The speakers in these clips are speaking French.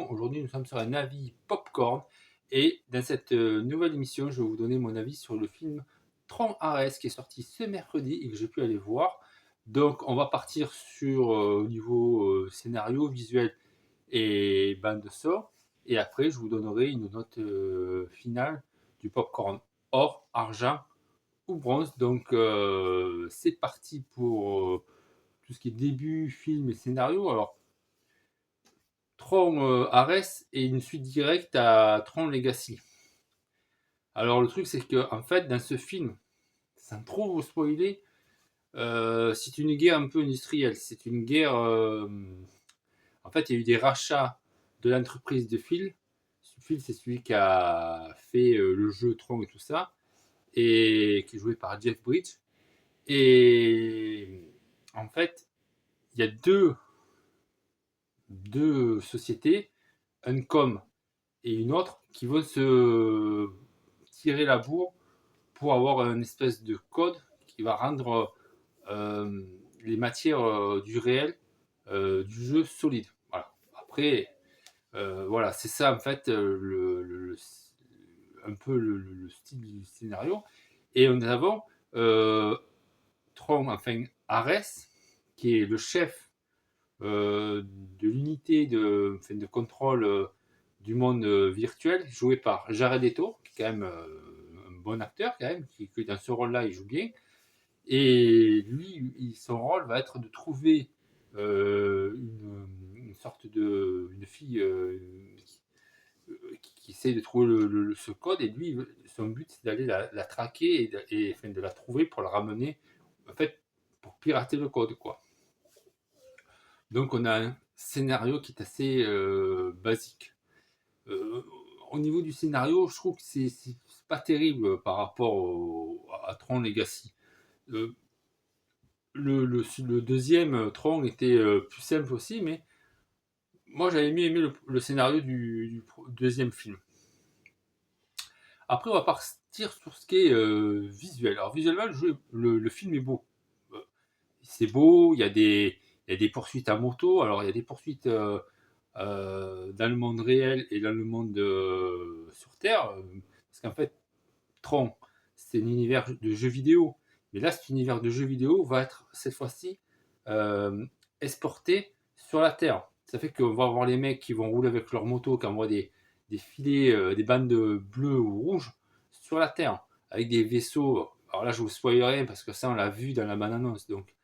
émission. Aujourd'hui, nous sommes sur un avis popcorn. Et dans cette nouvelle émission, je vais vous donner mon avis sur le film Tron Ares qui est sorti ce mercredi et que j'ai pu aller voir. Donc, on va partir sur au niveau scénario, visuel et bande son. Et après, je vous donnerai une note finale du popcorn or, argent ou bronze. Donc, c'est parti pour tout ce qui est début, film et scénario. Alors, Tron Ares est une suite directe à Tron Legacy. Alors le truc c'est que en fait dans ce film, sans trop vous spoiler, c'est une guerre un peu industrielle. C'est une guerre. En fait, il y a eu des rachats de l'entreprise de Phil. Phil, c'est celui qui a fait le jeu Tron et tout ça, et qui est joué par Jeff Bridges. Et en fait, il y a deux sociétés, Uncom et une autre, qui vont se tirer la bourre pour avoir une espèce de code qui va rendre euh, les matières du réel du jeu solide. Voilà. Après, voilà, c'est ça en fait un peu le style du scénario. Et nous avons Tron, enfin Ares, qui est le chef de l'unité enfin, de contrôle du monde virtuel, joué par Jared Leto, qui est quand même un bon acteur, quand même, qui dans ce rôle-là, il joue bien. Et lui, son rôle va être de trouver une sorte de une fille qui essaie de trouver ce code, et lui, son but, c'est d'aller la traquer enfin, de la trouver pour la ramener, en fait, pour pirater le code, quoi. Donc on a un scénario qui est assez basique. Euh, Au niveau du scénario, je trouve que c'est pas terrible par rapport à Tron Legacy. Euh, le deuxième Tron était plus simple aussi, mais moi j'avais mieux aimé le scénario du deuxième film. Après, on va partir sur ce qui est visuel. Alors visuellement, le film est beau. Euh, C'est beau, il y a des poursuites à moto. Alors il y a des poursuites dans le monde réel et dans le monde sur Terre. Parce qu'en fait, Tron, c'est un univers de jeux vidéo. Mais là, cet univers de jeux vidéo va être cette fois-ci euh, exporté sur la Terre. Ça fait qu'on va avoir les mecs qui vont rouler avec leur moto, qui envoient des filets, des bandes bleues ou rouges sur la Terre, avec des vaisseaux. Alors là, je vous spoil rien parce que ça, on l'a vu dans la bande-annonce. Donc,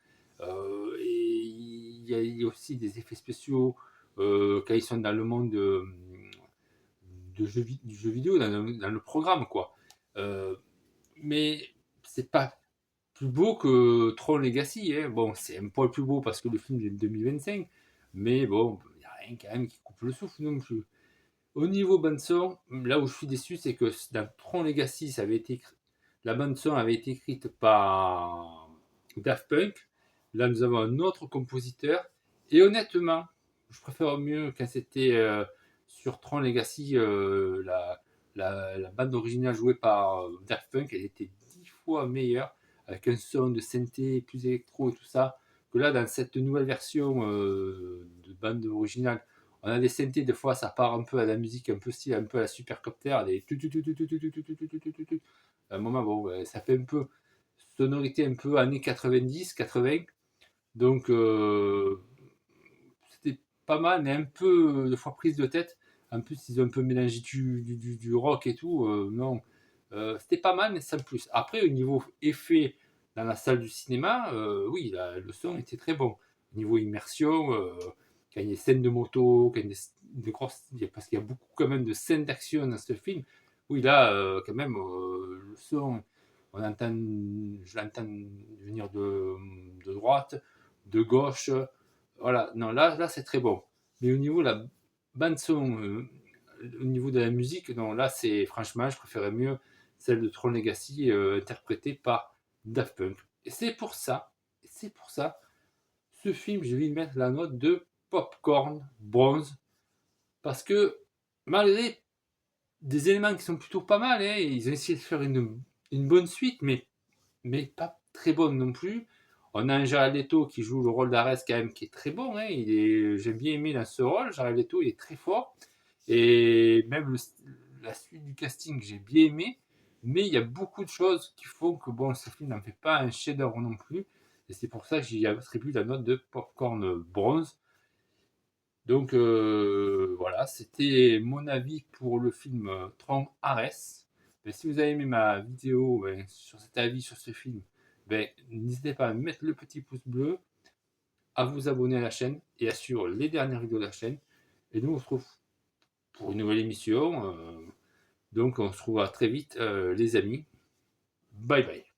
et il y a aussi des effets spéciaux quand ils sont dans le monde du jeu vidéo, dans le programme, quoi. Euh, mais c'est pas plus beau que Tron Legacy. Hein. Bon, c'est un poil plus beau parce que le film est de 2025, mais bon, il n'y a rien quand même qui coupe le souffle non plus. Au niveau bande son, là où je suis déçu, c'est que dans Tron Legacy, la bande son avait été écrite par Daft Punk. Là, nous avons un autre compositeur. Et honnêtement, je préfère mieux quand c'était sur Tron Legacy, la bande originale jouée par Daft Punk, elle était 10 fois meilleure, avec un son de synthé plus électro et tout ça, que là, dans cette nouvelle version de bande originale. On a des synthés, des fois ça part un peu à la musique, un peu style, un peu à la supercopter, des à un moment, bon, ça fait un peu sonorité un peu années 90, 80. Donc, c'était pas mal, mais un peu de fois prise de tête. En plus, ils ont un peu mélangé du rock et tout. Non, c'était pas mal, mais sans plus. Après, au niveau effet dans la salle du cinéma, oui, le son était très bon. Au niveau immersion, quand il y a des scènes de moto, quand il y a des grosses, parce qu'il y a beaucoup quand même de scènes d'action dans ce film. Oui, là, quand même, le son, je l'entends venir de droite, de gauche. Voilà, non, là c'est très bon. Mais au niveau de la bande son, au niveau de la musique, non, là c'est franchement, je préférais mieux celle de Tron Legacy interprétée par Daft Punk. Et c'est pour ça, ce film, je vais lui mettre la note de popcorn bronze parce que malgré des éléments qui sont plutôt pas mal, hein, ils ont essayé de faire une bonne suite, mais pas très bonne non plus. On a un Jared Leto qui joue le rôle d'Ares quand même qui est très bon. Hein. J'ai bien aimé dans ce rôle. Jared Leto il est très fort. Et même la suite du casting, j'ai bien aimé, mais il y a beaucoup de choses qui font que bon, ce film n'en fait pas un chef-d'œuvre non plus. Et c'est pour ça que j'y attribue la note de popcorn bronze. Donc voilà, c'était mon avis pour le film Tron Ares. Ben, si vous avez aimé ma vidéo sur cet avis sur ce film, ben, n'hésitez pas à mettre le petit pouce bleu, à vous abonner à la chaîne et à suivre les dernières vidéos de la chaîne. Et nous, on se retrouve pour une nouvelle émission. Donc, on se retrouvera très vite, les amis. Bye bye.